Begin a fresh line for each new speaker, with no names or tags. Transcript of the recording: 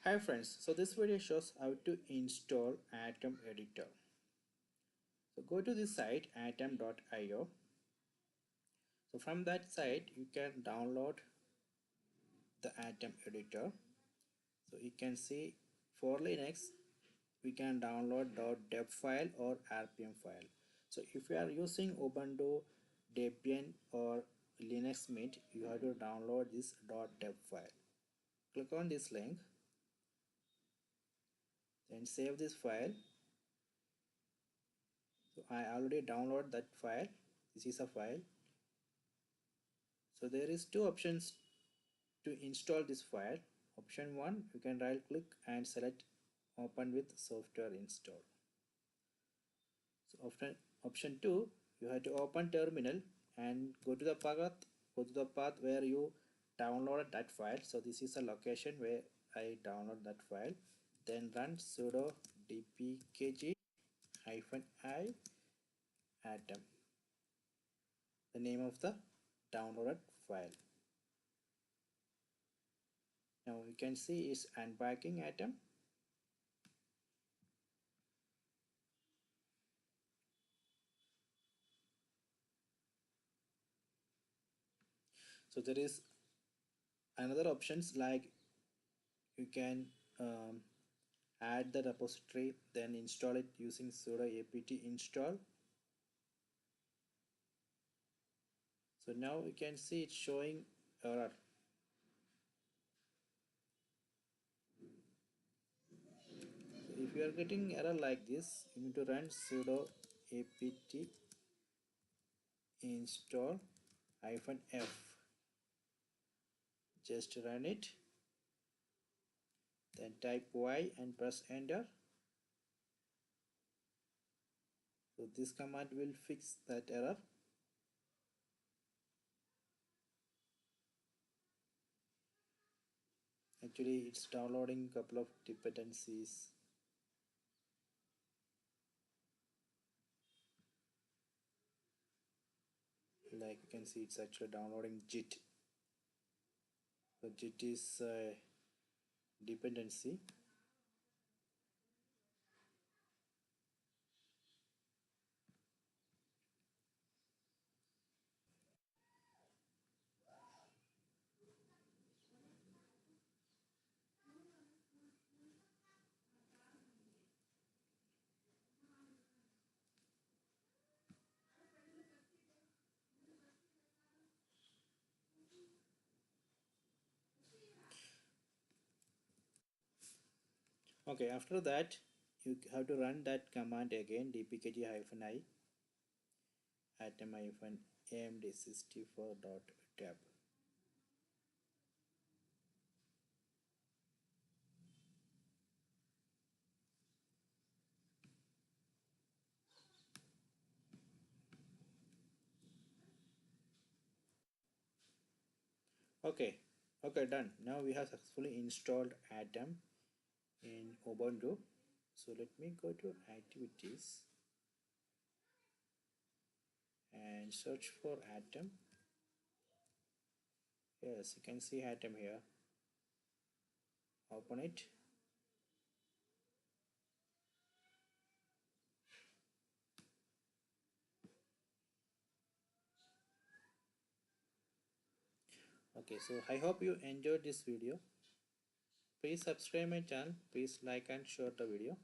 Hi friends, so this video shows how to install Atom editor. So go to this site atom.io. So from that site you can download the Atom editor. So you can see for Linux we can download .deb file or rpm file. So if you are using Ubuntu, Debian or Linux Mint, you have to download this .deb file. Click on this link, then save this file. So I already downloaded that file. This is a file. So there is two options to install this file. Option 1, you can right click and select open with software install. So option 2, you have to open terminal and go to the path where you downloaded that file. So this is a location where I download that file. Then run sudo dpkg -i atom, the name of the downloaded file. Now you can see it's unpacking Atom. So there is another options like you can add the repository, then install it using sudo apt install. So now you can see it's showing error. So if you are getting error like this, you need to run sudo apt install -f. Just run it, then type y and press enter. So this command will fix that error. Actually it's downloading a couple of dependencies. Like you can see it's actually downloading JIT. So JIT is a dependency. Okay, after that you have to run that command again, dpkg-i atom-amd64.tab. Okay, done. Now we have successfully installed Atom in Ubuntu. So let me go to activities and search for Atom. Yes, you can see Atom here. Open it. Okay, so I hope you enjoyed this video. Please subscribe my channel. Please like and share the video.